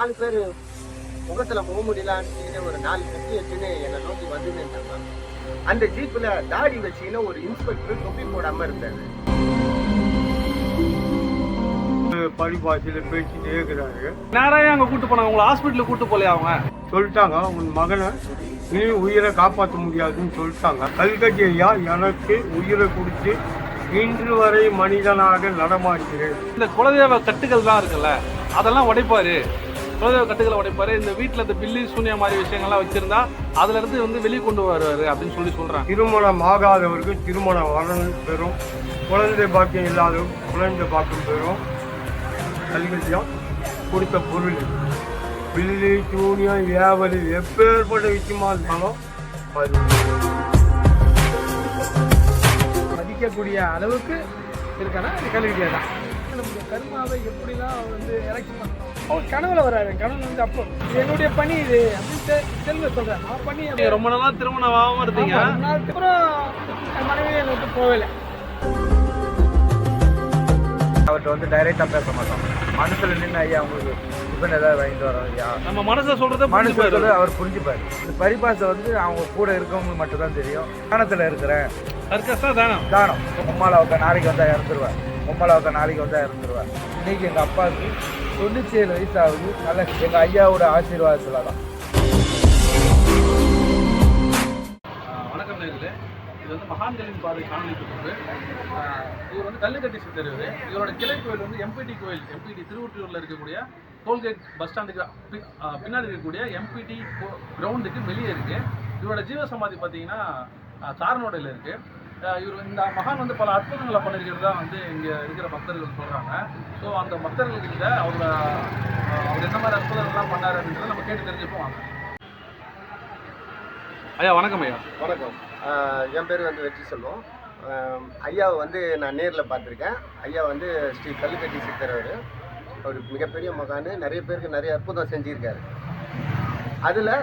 4 பேர் முகத்துல முகமுடியலான்னு ஒரு 4 கட்டி வச்சுன்னு என்னை நோக்கி வந்துன்னு இருந்தாங்க. அந்த ஜீப்ல தாடி வச்சுக்கின்னு ஒரு இன்ஸ்பெக்டர் தொப்பி போடாம இருந்தாரு. பரிபாஷையில பேசிட்டே இருக்கிறாரு. நேராக அங்கே கூட்டு போனாங்க, உங்களை ஹாஸ்பிட்டலுக்கு கூட்டு போலையா அவங்க? சொல்லிட்டாங்க, உன் மகனை நீ உயிரை காப்பாற்ற முடியாதுன்னு சொல்லிட்டாங்க. கல்கட்டி ஐயா எனக்கு உயிரை கொடுத்து இன்று வரை மனிதனாக நடமாடுகிறேன். இந்த குலதெய்வ கட்டுகள் தான் இருக்குல்ல, அதெல்லாம் உடைப்பாரு. குலதெய்வ கட்டுகளை உடைப்பாரு. இந்த வீட்டில் இந்த பில்லி சூன்யா மாதிரி விஷயங்கள்லாம் வச்சிருந்தா அதுல இருந்து வந்து வெளியே கொண்டு வருவாரு அப்படின்னு சொல்றாங்க. திருமணம் ஆகாதவருக்கு திருமணம் வரணும் பெறும், குழந்தை பாக்கியம் இல்லாதவங்க குழந்தை பாக்கியம் பெறும். கல்கட்டியா கொடுத்த பொருள் பில்லி சூனியம் ஏவல் எப்பேற்பட்ட விஷயமா இருந்தாலும் அது மதிக்கக்கூடிய அளவுக்கு இருக்கானா கல்விக்கியா தான். நம்முடைய கர்மாவை எப்படிலாம் அவர் வந்து எலெக்ஷன் பண்ணணும். அவர் கனவுல வர்றாரு. கனவுல வந்து அப்போ என்னுடைய பணி இது அப்படின்னு தெலுங்கு சொல்றேன். அவர் பண்ணி ரொம்ப நாளா திருமணம் ஆகாம இருந்தீங்க. நாளுக்கு அப்புறம் என் மனைவி என்னை விட்டு போகல. அவர்கிட்ட வந்து டைரெக்டாக பேச மாட்டோம். மனசில் நின்று ஐயா உங்களுக்கு டிஃபன் ஏதாவது வாங்கிட்டு வரோம் ஐயா, நம்ம மனசை சொல்றத மனசு அவர் புரிஞ்சுப்பார். இந்த பரிபாசை வந்து அவங்க கூட இருக்கவங்களுக்கு மட்டும்தான் தெரியும். தானத்தில் இருக்கிறேன் தானம் தானம். உம்மாலாவுக்கு நாளைக்கு வந்தால் இறந்துருவேன், உம்மாலாவுக்கு நாளைக்கு வந்தால் இறந்துருவேன். இன்னைக்கு எங்கள் அப்பாவுக்கு 97 வயசு ஆகுது. நல்ல எங்கள் ஐயாவோட ஆசீர்வாதத்தில் தான். வணக்கம் நேயர்களே, இது வந்து மகான்களின் பாதை காணொலி தொகுப்பு. இவர் வந்து கல்லுக்கட்டி சித்தர். இவரோட கிளை கோயில் வந்து எம்பிடி கோயில், எம்பிடி திருவொற்றியூரில் இருக்கக்கூடிய டோல்கேட் பஸ் ஸ்டாண்டுக்கு பின்னாடி இருக்கக்கூடிய எம்பிடி கிரவுண்டுக்கு வெளியே இருக்குது. இவரோட ஜீவசமாதி பார்த்தீங்கன்னா தாரனோடையில் இருக்குது. இவர் இந்த மகான் வந்து பல அற்புதங்களை பண்ணியிருக்கிறது தான் வந்து இங்கே இருக்கிற பக்தர்கள் சொல்கிறாங்க. ஸோ அந்த பக்தர்கள்கிட்ட அவர் என்ன மாதிரி அற்புதங்கள்லாம் பண்ணார் அப்படின்றத நம்ம கேட்டு தெரிஞ்சுப்போம். வாங்க ஐயா. வணக்கம் ஐயா. வணக்கம். என் பேர் வந்து வெற்றி செல்வம். ஐயாவை வந்து நான் நேரில் பார்த்துருக்கேன். ஐயா வந்து ஸ்ரீ கல்லுக்கட்டி சித்தர். அவர் மிகப்பெரிய மகான், நிறைய பேருக்கு நிறைய அற்புதம் செஞ்சுருக்காரு. அதில்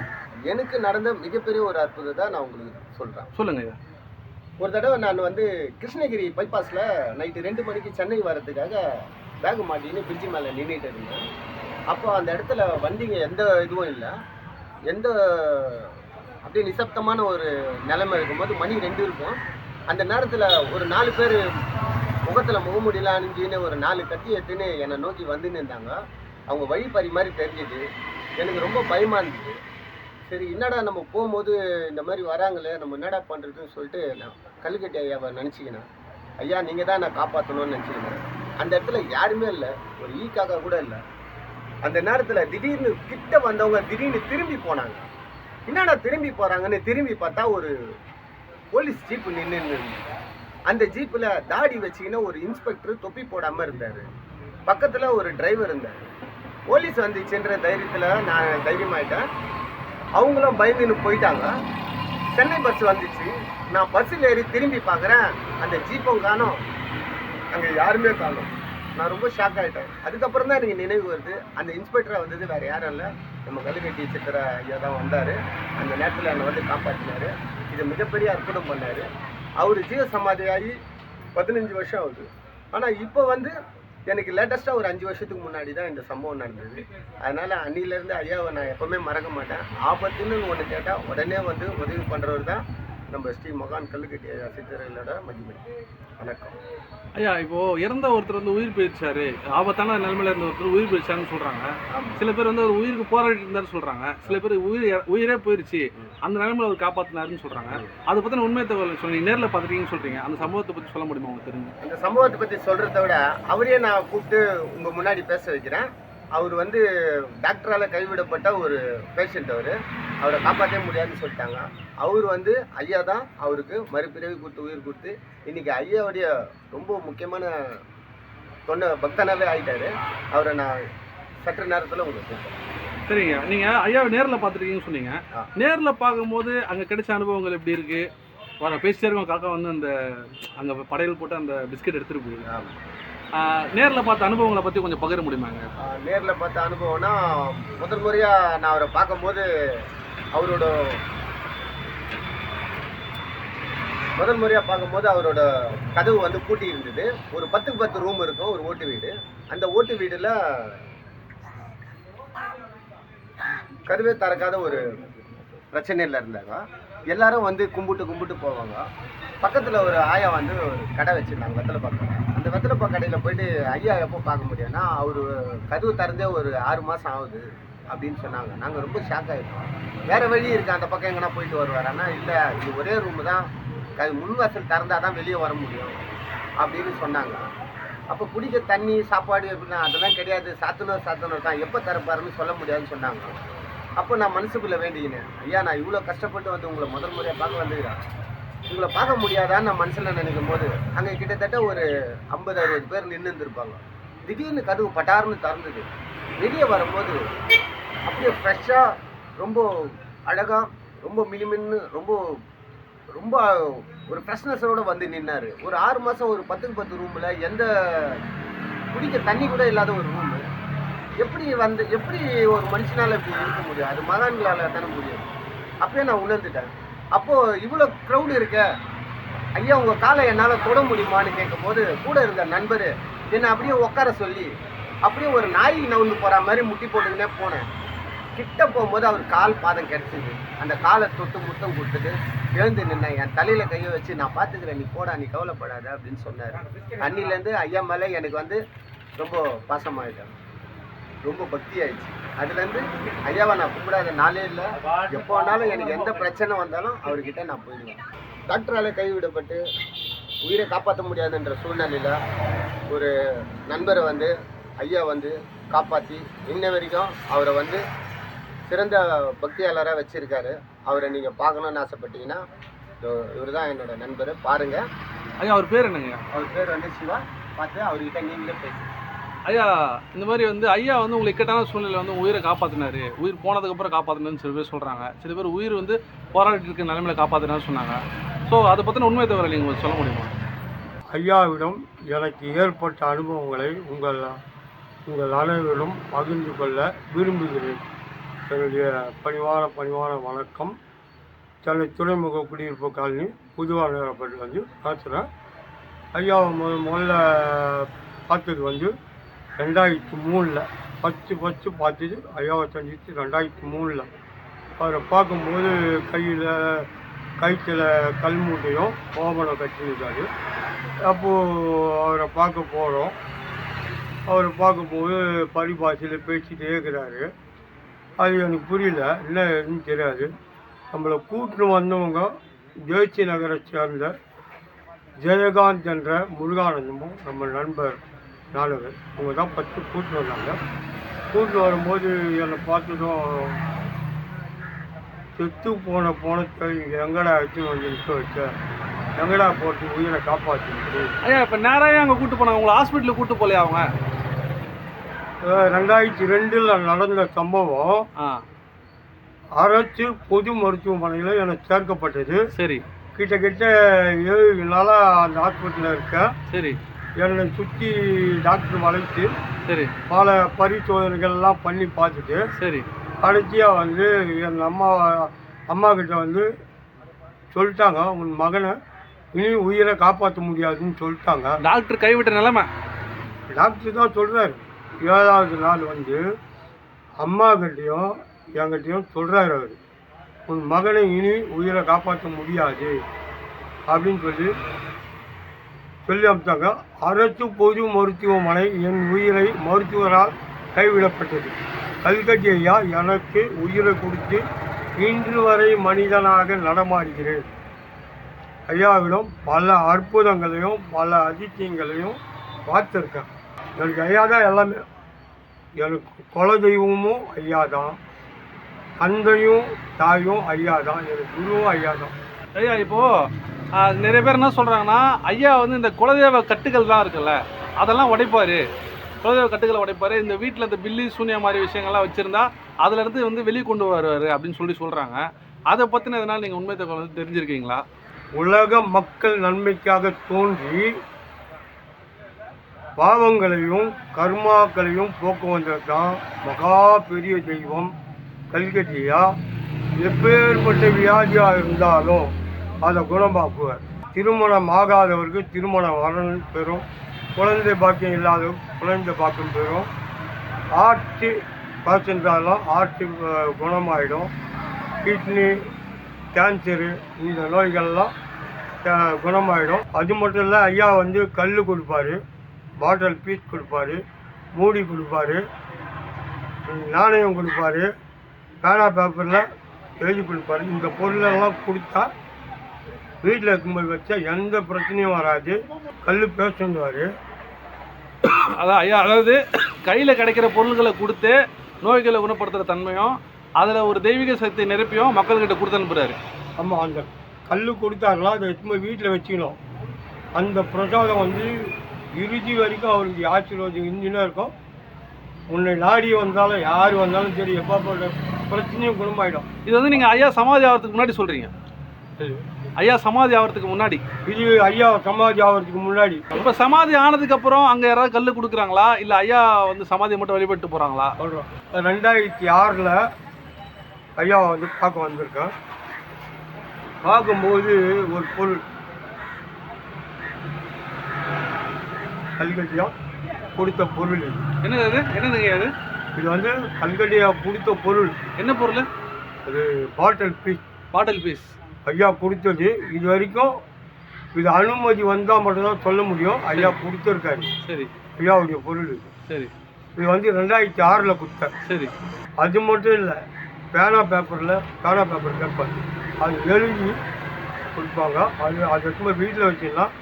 எனக்கு நடந்த மிகப்பெரிய ஒரு அற்புதத்தை நான் உங்களுக்கு சொல்கிறேன். சொல்லுங்க ஐயா. ஒரு தடவை நான் வந்து கிருஷ்ணகிரி பைபாஸில் நைட்டு 2 மணிக்கு சென்னை வரதுக்காக பேகு மாட்டின்னு பிரிட்ஜி மேலே நின்றுட்டு இருந்தேன். அப்போ அந்த இடத்துல வண்டிங்க எந்த இதுவும் இல்லை, எந்த அப்படியே நிசப்தமான ஒரு நிலைமை இருக்கும்போது மணி 2 இருக்கும். அந்த நேரத்தில் ஒரு 4 பேர் முகத்தில் முகமுடியலாம் அணிஞ்சின்னு ஒரு 4 கத்தி எடுத்துன்னு என்னை நோக்கி வந்துன்னு இருந்தாங்க. அவங்க வழிப்பறி மாதிரி தெரிஞ்சுது. எனக்கு ரொம்ப பயமாக இருந்தது. சரி, என்னடா நம்ம போகும்போது இந்த மாதிரி வராங்களே, நம்ம என்னடா பண்ணுறதுன்னு சொல்லிட்டு நான் கல்லுக்கட்டி ஐயாவை நினச்சிக்கினேன். ஐயா நீங்கள் தான் நான் காப்பாற்றணும்னு நினச்சிக்கினேன். அந்த இடத்துல யாருமே இல்லை, ஒரு ஈக்காக்கா கூட இல்லை. அந்த நேரத்தில் திடீர்னு கிட்ட வந்தவங்க திடீர்னு திரும்பி போனாங்க. என்னடா திரும்பி போகிறாங்கன்னு திரும்பி பார்த்தா ஒரு போலீஸ் ஜீப்பு நின்று. அந்த ஜீப்பில் தாடி வச்சிக்கின்னு ஒரு இன்ஸ்பெக்டர் தொப்பி போடாமல் இருந்தார். பக்கத்தில் ஒரு டிரைவர் இருந்தார். போலீஸ் வந்துச்சுன்ற தைரியத்தில் நான் தைரியமாயிட்டேன். அவங்களும் பயந்துன்னு போயிட்டாங்க. சென்னை பஸ் வந்துச்சு. நான் பஸ்ஸில் ஏறி திரும்பி பார்க்குறேன், அந்த ஜீப்பும் காணோம், அங்கே யாருமே காணோம். நான் ரொம்ப ஷாக் ஆகிட்டேன். அதுக்கப்புறம் தான் எனக்கு நினைவு வருது, அந்த இன்ஸ்பெக்டராக வந்தது வேறு யாரும் இல்லை, நம்ம கல்லுக்கட்டி சித்தர் ஐயா தான் வந்தார். அந்த நேரத்தில் என்னை வந்து காப்பாற்றினார். இது மிகப்பெரிய அற்புதம் பண்ணார். அவர் ஜீவ சமாதியாகி 15 வருஷம் ஆகுது. ஆனால் இப்போ வந்து எனக்கு லேட்டஸ்ட்டாக ஒரு 5 வருஷத்துக்கு முன்னாடி தான் இந்த சம்பவம் நடந்தது. அதனால் அன்னிலேருந்து ஐயாவை நான் எப்போவுமே மறக்க மாட்டேன். ஆபத்துன்னு ஒன்று கேட்டால் உடனே வந்து உதவி பண்ணுறவர் தான் நம்ம ஸ்ரீ மகான் கல்லுக்கட்டி ஐயா சித்தர்களோட மகிமை. வணக்கம் ஐயா. இப்போ இறந்த ஒருத்தர் வந்து உயிர் போயிடுச்சாரு, ஆபத்தான நிலைமையில இருந்த ஒருத்தர் உயிர் போயிடுச்சாருன்னு சொல்றாங்க. சில பேர் வந்து அவர் உயிருக்கு போராடிட்டு இருந்தாரு சொல்றாங்க. சில பேர் உயிரே போயிடுச்சு, அந்த நிலைமையில அவர் காப்பாத்தினாருன்னு சொல்றாங்க. அதை பத்தின உண்மை தகவல் சொல்லி நேரில் பார்த்துட்டீங்கன்னு சொல்றீங்க. அந்த சம்பவத்தை பத்தி சொல்ல முடியுமா உங்களுக்கு தெரிஞ்சு? அந்த சம்பவத்தை பற்றி சொல்கிறத விட அவரையே நான் கூப்பிட்டு உங்கள் முன்னாடி பேச வைக்கிறேன். அவர் வந்து டாக்டரால் கைவிடப்பட்ட ஒரு பேஷண்ட். அவரை காப்பாற்றவே முடியாதுன்னு சொல்லிட்டாங்க. அவர் வந்து ஐயா தான் அவருக்கு மறுபிறவி கொடுத்து உயிர் கொடுத்து இன்றைக்கி ஐயாவுடைய ரொம்ப முக்கியமான பக்தனாகவே ஆகிட்டார். அவரை நான் சற்று நேரத்தில் உங்களுக்கு கூப்பிட்டேன். சரிங்க. நீங்கள் ஐயாவை நேரில் பார்த்துருக்கீங்கன்னு சொன்னீங்க. நேரில் பார்க்கும்போது அங்கே கிடைச்ச அனுபவங்கள் எப்படி இருக்குது? வர பேசிட்டாருங்க காக்கா வந்து அந்த அங்கே படையல் போட்டு அந்த பிஸ்கெட் எடுத்துகிட்டு போயிடுங்க. நேரில் பார்த்த அனுபவங்களை பற்றி கொஞ்சம் பகிர முடியுமாங்க? நேரில் பார்த்த அனுபவம்னா, முதல் முறையாக நான் அவரை பார்க்கும்போது அவரோட கதவு வந்து பூட்டி இருந்தது. ஒரு 10க்கு 10 ரூம் இருக்கும், ஒரு ஓட்டு வீடு. அந்த ஓட்டு வீடில் கருவே திறக்காத ஒரு பிரச்சனையில் இருந்தாங்க. எல்லாரும் வந்து கும்பிட்டு போவாங்க. பக்கத்தில் ஒரு ஆயா வந்து ஒரு கடை வச்சுருந்தாங்க வெத்தலைப்பாக்கு. அந்த வெத்தலைப்பாக்கு கடையில் போயிட்டு ஐயா எப்போ பார்க்க முடியும்னா அவர் கதவு திறந்தே ஒரு 6 மாதம் ஆகுது அப்படின்னு சொன்னாங்க. நாங்கள் ரொம்ப ஷாக் ஆகிட்டோம். வேறு வழி இருக்குது அந்த பக்கம் எங்கன்னா போயிட்டு வருவார். ஆனால் இல்லை, இது ஒரே ரூமு தான், முன்வாசல் திறந்தால் தான் வெளியே வர முடியும் அப்படின்னு சொன்னாங்க. அப்போ குடிக்க தண்ணி சாப்பாடு எப்படின்னா அதெல்லாம் கிடையாது, சாத்தணும் தான், எப்போ திறப்பாருன்னு சொல்ல முடியாதுன்னு சொன்னாங்க. அப்போ நான் மனசுக்குள்ளே வேண்டிக்கினேன், ஐயா நான் இவ்வளோ கஷ்டப்பட்டு வந்து உங்களை முதல் முறையாக பார்க்க வந்துக்கிறேன், உங்களை பார்க்க முடியாதான்னு நான் மனசில் நினைக்கும் போது அங்கே கிட்டத்தட்ட ஒரு 50-60 பேர் நின்று இருந்திருப்பாங்க. திடீர்னு கதவு பட்டாருன்னு திறந்தது. வெளியே வரும்போது அப்படியே ஃப்ரெஷ்ஷாக, ரொம்ப அழகாக, ரொம்ப மினுமின்னு, ரொம்ப ரொம்ப ஒரு ஃப்ரெஷ்னஸோடு வந்து நின்னார். ஒரு 6 மாதம் ஒரு 10க்கு 10 ரூமில் எந்த குடிக்க தண்ணி கூட இல்லாத ஒரு ரூமு. எப்படி ஒரு மனுஷனால் இப்படி இருக்க முடியும்? அது மகான்களால் தானே முடியும். அப்பயே நான் உணர்ந்துட்டேன். அப்போது இவ்வளோ க்ரௌடு இருக்க, ஐயா உங்கள் காலை என்னால் தொட முடியுமான்னு கேட்கும் போது கூட இருந்த நண்பர் என்னை அப்படியே உட்கார சொல்லி அப்படியே ஒரு நாய் நவுந்து போகிற மாதிரி முட்டி போட்டுக்கினே போனேன். கிட்ட போகும்போது அவர் கால் பாதம் கிடச்சிது. அந்த காலை தொட்டு முத்தம் கொடுத்துட்டு எழுந்து நின்னேன். என் தலையில் கையை வச்சு நான் பார்த்துக்கிறேன், நீ போடா, நீ கவலைப்படாத அப்படின்னு சொன்னார். அன்னிலேருந்து ஐயா மேலே எனக்கு வந்து ரொம்ப பாசமாயிட்டேன், ரொம்ப பக்தி ஆயிடுச்சு. அதுலேருந்து ஐயாவை நான் கும்பிடாத நாளே இல்லை. எப்போ வேணாலும் எனக்கு எந்த பிரச்சனை வந்தாலும் அவர்கிட்ட நான் போயிடுவேன். டாக்டரால் கைவிடப்பட்டு உயிரை காப்பாற்ற முடியாதுன்ற சூழ்நிலையில் ஒரு நண்பரை வந்து ஐயா வந்து காப்பாற்றி இன்ன வரைக்கும் அவரை வந்து சிறந்த பக்தியாளராக வச்சுருக்காரு. அவரை நீங்கள் பார்க்கணுன்னு ஆசைப்பட்டீங்கன்னா இவர் தான் என்னோட நண்பர், பாருங்கள். ஐயா அவர் பேர் என்னங்க? அவர் பேர் வந்து சிவா. பார்த்து அவர்கிட்ட நீங்களே பேசுங்க. ஐயா இந்த மாதிரி வந்து ஐயா வந்து உங்களுக்கு இக்கட்டான சூழ்நிலை வந்து உயிரை காப்பாற்றினாரு, உயிர் போனதுக்கப்புறம் காப்பாற்றினாருன்னு சில பேர் சொல்கிறாங்க. சில பேர் உயிர் வந்து போராடிட்டு இருக்க நிலைமையில காப்பாற்றினான்னு சொன்னாங்க. ஸோ அதை பற்றின உண்மை தவிர நீங்கள் சொல்ல முடியுமா? ஐயாவிடம் எனக்கு ஏற்பட்ட அனுபவங்களை உங்கள் அனைவரும் பகிர்ந்து கொள்ள விரும்புகிறேன். என்னுடைய பணிவான வணக்கம். சென்னை துறைமுக குடியிருப்பு காலனி புதுவாக நேரப்பட்டு வந்து பேசுகிறேன். ஐயாவை முதல்ல பார்த்தது வந்து 2003 ஃபஸ்ட்டு பார்த்தது ஐயாவை சந்தித்து 2003. அவரை பார்க்கும்போது கயிற்றில் கல்மூட்டையும் கோமனம் கட்டியிருக்காரு. அப்போது அவரை பார்க்க போகிறோம். அவரை பார்க்கும்போது பரிபாஷையில் பேசிகிட்டே இருக்கிறாரு. அது எனக்கு புரியல, என்னன்னு தெரியாது. நம்மளை கூட்டின்னு வந்தவங்க ஜெயச்சி நகரை சேர்ந்த ஜெயகாந்த் என்ற முருகானந்தமும் நம்ம நண்பர் நானவர், அவங்க தான் ஃபஸ்ட்டு கூட்டின்னு வந்தாங்க. கூட்டின்னு வரும்போது என்னை பார்த்ததும் செத்து போனத்தை எங்கடா எடுத்துன்னு வந்து நிற்க வச்ச, எங்கடா போட்டு உயிரை காப்பாற்றிட்டு. ஐயா இப்போ நேராக அங்கே கூட்டு போனாங்க, உங்களை ஹாஸ்பிட்டலுக்கு கூட்டு போகலையா அவங்க? 2002 நடந்த சம்பவம் அரசு பொது மருத்துவமனையில் எனக்கு சேர்க்கப்பட்டது. சரி. கிட்டத்தட்ட 7 நாளாக அந்த ஹாஸ்பிட்டலில் இருக்கேன். சரி. என்னை சுற்றி டாக்டர் வளைச்சு சரி பல பரிசோதனைகள்லாம் பண்ணி பார்த்துட்டு சரி கடைசியாக வந்து என் அம்மா கிட்ட வந்து சொல்லிட்டாங்க, உன் மகனை இனி உயிரை காப்பாற்ற முடியாதுன்னு சொல்லிட்டாங்க. டாக்டர் கைவிட்ட நிலைமை. டாக்டர் தான் சொல்கிறார். 7வது நாள் வந்து அம்மா கிட்டையும் என்கிட்டையும் சொல்கிறார் அவர், உன் மகனை இனி உயிரை காப்பாற்ற முடியாது அப்படின்னு சொல்லி அனுப்பிச்சாங்க. அரசு பொது மருத்துவமனை என் உயிரை மருத்துவரால் கைவிடப்பட்டது. கல்கட்டி ஐயா எனக்கு உயிரை கொடுத்து இன்று வரை மனிதனாக நடமாடுகிறேன். ஐயாவிடம் பல அற்புதங்களையும் பல அதிசயங்களையும் பார்த்துருக்கேன். எனக்கு ஐயா தான் எல்லாமே. எனக்கு குல தெய்வமும் ஐயா தான், தந்தையும் தாயும் ஐயா தான், எனக்கு குருவும் ஐயா தான். ஐயா இப்போது நிறைய பேர் என்ன சொல்கிறாங்கன்னா, ஐயா வந்து இந்த குலதெய்வ கட்டுகள்லாம் இருக்குல்ல அதெல்லாம் உடைப்பார், குலதெய்வ கட்டுகளை உடைப்பார், இந்த வீட்டில் இந்த பில்லி சூன்யா மாதிரி விஷயங்கள்லாம் வச்சுருந்தா அதிலேருந்து வந்து வெளியே கொண்டு வருவார் அப்படின்னு சொல்கிறாங்க. அதை பற்றின எதனால் நீங்கள் உண்மை தகவல் வந்து தெரிஞ்சிருக்கீங்களா? உலக மக்கள் நன்மைக்காக தோன்றி பாவங்களையும் கர்மாக்களையும் போக்க வந்தது தான் மகா பெரிய தெய்வம் கல்கட்டியா. எப்பேற்பட்ட வியாதியாக இருந்தாலும் அதை குணமாக்குவார். திருமணம் ஆகாதவருக்கு திருமணம் வரணும் பெறும், குழந்தை பாக்கியம் இல்லாதவருக்கு குழந்தை பாக்கியம் பெறும், ஆட்சி காய்ச்சல் ஆர்ட் குணமாயிடும். கிட்னி கேன்சரு இந்த நோய்கள்லாம் குணமாயிடும். அது மட்டும் இல்லை, ஐயா வந்து கல் கொடுப்பாரு, பாட்டில் பீஸ் கொடுப்பாரு, மூடி கொடுப்பாரு, நாணயம் கொடுப்பாரு, பேனா பேப்பரில் எழுதி கொடுப்பாரு. இந்த பொருளெல்லாம் கொடுத்தா வீட்டில் இருக்கும்போது வச்சா எந்த பிரச்சனையும் வராது. கல் பேசுவார். அதான் ஐயா, அதாவது கையில் கிடைக்கிற பொருள்களை கொடுத்து நோய்களை குணப்படுத்துகிற தன்மையும் அதில் ஒரு தெய்வீக சக்தி நிரப்பியும் மக்கள்கிட்ட கொடுத்து அனுப்புகிறாரு. ஆமாம், அந்த கல் கொடுத்தாருலாம் அதை எடுத்து வீட்டில் வச்சுக்கணும். அந்த பிரசாதம் வந்து இறுதி வரைக்கும் அவருக்கு ஆசீர்வாதம் இருந்துன்னு இருக்கும். உன்னை நாடி வந்தாலும் யார் வந்தாலும் சரி, எப்போ பிரச்சனையும் குணமாயிடும். இது வந்து நீங்கள் ஐயா சமாதி ஆகிறதுக்கு முன்னாடி சொல்கிறீங்க. ஐயா சமாதி ஆகிறதுக்கு முன்னாடி, இது ஐயா சமாதி ஆகிறதுக்கு முன்னாடி. இப்போ சமாதி ஆனதுக்கப்புறம் அங்கே யாராவது கல் கொடுக்குறாங்களா, இல்லை ஐயா வந்து சமாதியை மட்டும் வழிபட்டு போகிறாங்களா? சொல்கிறோம். 2006 ஐயா வந்து பார்க்க வந்திருக்கேன். பார்க்கும்போது ஒரு பொருள் கல்கட்டியா கொடுத்த பொருள் இது. என்னது அது? என்னதுங்க அது? இது வந்து கல்கட்டியா கொடுத்த பொருள். என்ன பொருள்? அது பாட்டில் பீஸ். பாட்டில் பீஸ் ஐயா கொடுத்தது. இது வரைக்கும் இது அனுமதி வந்தால் மட்டும்தான் சொல்ல முடியும். ஐயா கொடுத்துருக்காரு. சரி. ஐயாவுடைய பொருள் இது. சரி. இது வந்து 2006 கொடுத்தேன். சரி. அது மட்டும் இல்லை, பேனா பேப்பர் கேட்பாங்க, அது எழுதி கொடுப்பாங்க. அது எடுத்து வீட்டில் வச்சுக்கலாம்.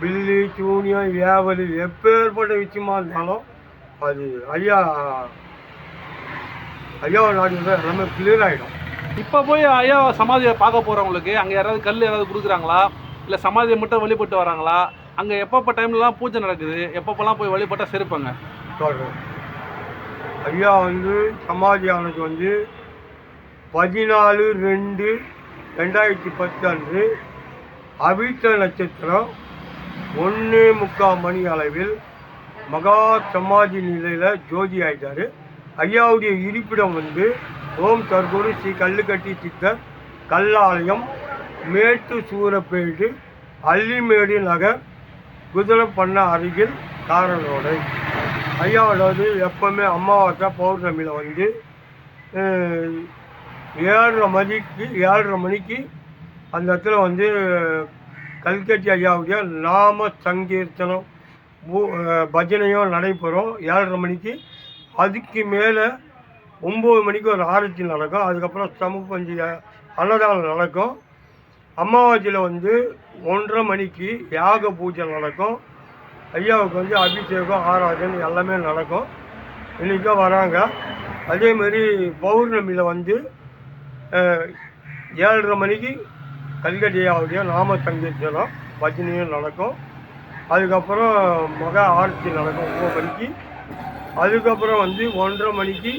பில்லி சூனியம் ஏவல் எப்பேற்பட்ட விஷயமா இருந்தாலும் அது ஐயாவை நாடி எல்லாமே கிளியர் ஆகிடும். இப்போ போய் ஐயா சமாதியை பார்க்க போகிறவங்களுக்கு அங்கே யாராவது கல் யாராவது கொடுக்குறாங்களா, இல்லை சமாதியை மட்டும் வழிபட்டு வராங்களா? அங்கே எப்பப்போ டைம்லலாம் பூஜை நடக்குது, எப்பப்போலாம் போய் வழிபட்டால் சிறப்பாங்க சொல்கிறேன். ஐயா வந்து சமாதி ஆனது வந்து 14/2/2010 அன்று அவிட்ட நட்சத்திரம் 1:45 மணி அளவில் மகா சமாதி நிலையில் ஜோதி ஆகிட்டார். ஐயாவுடைய இருப்பிடம் வந்து ஓம் சர்க்குரு ஸ்ரீ கல்லுக்கட்டி சித்தர் கல்லாலயம், மேட்டு சூரப்பேடு, அள்ளிமேடு நகர், குதிரைப்பண்ண அருகில் காரனோடை. ஐயாவோட எப்போவுமே அமாவாசை பௌர்ணமியில் வந்து 7:30 மணிக்கு அந்த இடத்துல வந்து கல்கட்டி ஐயாவுடைய நாம சங்கீர்த்தனம் பஜனையும் நடைபெறும் 7:30 மணிக்கு. அதுக்கு மேலே 9 மணிக்கு ஒரு ஆரத்தி நடக்கும். அதுக்கப்புறம் சமூக பஞ்சி அன்னதானம் நடக்கும். அமாவாசையில் வந்து 1:30 மணிக்கு யாக பூஜை நடக்கும். ஐயாவுக்கு வந்து அபிஷேகம் ஆராதனை எல்லாமே நடக்கும். இன்றைக்கும் வராங்க. அதேமாரி பௌர்ணமியில் வந்து 7:30 மணிக்கு கல்கட்டி ஐயாவுடைய நாம சங்கீர்த்தனம் பஜனையும் நடக்கும். அதுக்கப்புறம் மகா ஆரத்தி நடக்கும் 9 மணிக்கு. அதுக்கப்புறம் வந்து 1:30 மணிக்கு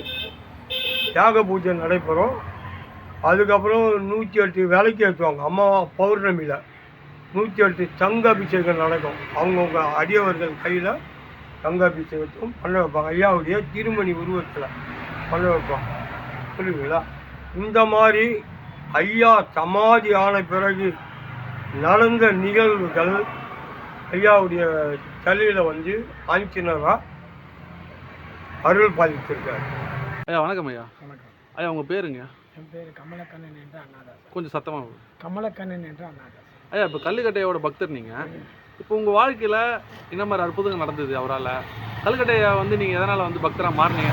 யாக பூஜை நடைபெறும். அதுக்கப்புறம் 108 விளக்கு ஏற்றுவாங்க. அம்மா பௌர்ணமியில் 108 சங்க அபிஷேகம் நடக்கும். அவங்கவுங்க அடியவர்கள் கையில் சங்க அபிஷேகத்தும் பண்ண வைப்பாங்க. ஐயாவுடைய திருமணி உருவத்தில் பண்ண வைப்பாங்க. புரியுதுங்களா? இந்த மாதிரி ஐயா சமாதி ஆன பிறகு நடந்த நிகழ்வுகள் ஐயாவுடைய தலையில் வந்து ஆஞ்சநராக அருள் பாலித்திருக்காரு. ஐயா வணக்கம். ஐயா வணக்கம். ஐயா உங்கள் பேருங்க? என் பேர் கமலக்கண்ணன் என்று அண்ணாதாஸ். கொஞ்சம் சத்தமாக. கமலக்கண்ணன் என்று அண்ணாதாஸ். ஐயா இப்போ கல்லுக்கட்டையோட பக்தர் நீங்கள். இப்போ உங்கள் வாழ்க்கையில் இந்த மாதிரி அற்புதங்கள் நடந்தது அவரால். கல்லுக்கட்டையை வந்து நீங்கள் எதனால் வந்து பக்தராக மாறினீங்க?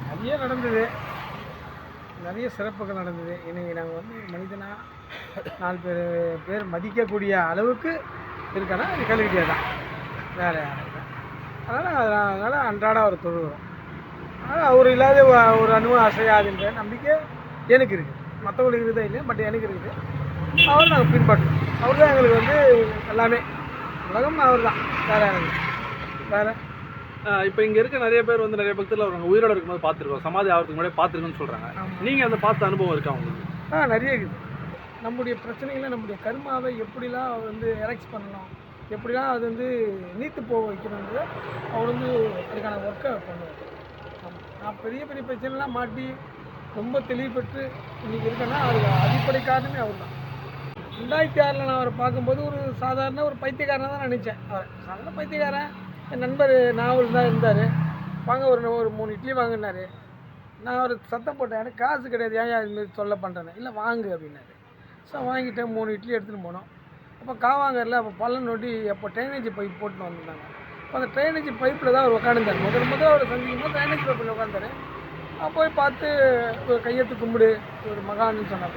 நிறைய நடந்தது, நிறைய சிறப்புகள் நடந்தது. இன்றைக்கி நாங்கள் வந்து மனிதனாக 4 பேர் மதிக்கக்கூடிய அளவுக்கு இருக்கனா அது கல்லுக்கட்டியாக தான், வேறு யாரும் இல்லை. அதனால் அன்றாட அவர் தொழுகிறோம். அதனால் அவர் இல்லாத ஒரு அணுவும் அசையாதுன்ற நம்பிக்கை எனக்கு இருக்குது. மற்றவங்களுக்கு இருக்குதா இல்லையா, பட் எனக்கு இருக்குது. அவர் நாங்கள் பின்பற்றோம். அவர் தான் எங்களுக்கு வந்து எல்லாமே. உலகம் அவர் தான், வேறு. இப்போ இங்கே இருக்க நிறைய பேர் வந்து நிறைய பக்தர்கள் அவங்க உயிரோடு இருக்கும்போது பார்த்துருக்கோம், சமாதி ஆகிறதுக்கு முன்னாடி பார்த்துருக்குன்னு சொல்கிறாங்க. நீங்கள் அதை பார்த்த அனுபவம் இருக்கா உங்களுக்கு? நிறைய இருக்குது. நம்முடைய பிரச்சனைகளை, நம்முடைய கர்மாவை எப்படிலாம் அவர் வந்து எரெக்ஸ் பண்ணணும், எப்படிலாம் அது வந்து நீத்து போக வைக்கணுன்றது அவர் வந்து அதுக்கான ஒர்க்கை பண்ணுவார். நான் பெரிய பெரிய பிரச்சனைலாம் மாட்டி ரொம்ப தெளிவு பெற்று இன்றைக்கி இருக்கேன்னா அதுக்கு அடிப்படை காரணமே அவர் தான். 2006 நான் அவரை பார்க்கும்போது ஒரு சாதாரண ஒரு பைத்தியக்காரனாக தான் நினச்சேன். அவர் சாதாரண பைத்தியக்காரன். என் நண்பர் நாவல் தான் இருந்தார். வாங்க ஒரு 3 இட்லி வாங்கினாரு. நான் ஒரு சத்தம் போட்டேன், எனக்கு காசு கிடையாது, ஏன் இதுமாரி சொல்ல பண்ணுறேன்னு. இல்லை வாங்கு அப்படின்னாரு. ஸோ வாங்கிட்டேன், 3 இட்லி எடுத்துகிட்டு போனோம். அப்போ காவாங்கரில் அப்போ பள்ளம் நோண்டி அப்போ ட்ரைனேஜ் பைப் போட்டுன்னு வந்திருந்தாங்க. அப்போ அந்த ட்ரைனேஜ் பைப்பில் தான் அவர் உட்காந்துருந்தார். முதல்ல அவரை சந்திக்கும் போது ட்ரைனேஜ் பைப்பில் உட்காந்துட்டாரு. போய் பார்த்து ஒரு கையெழுத்து கும்பிடு ஒரு மகான்னு சொன்னார்.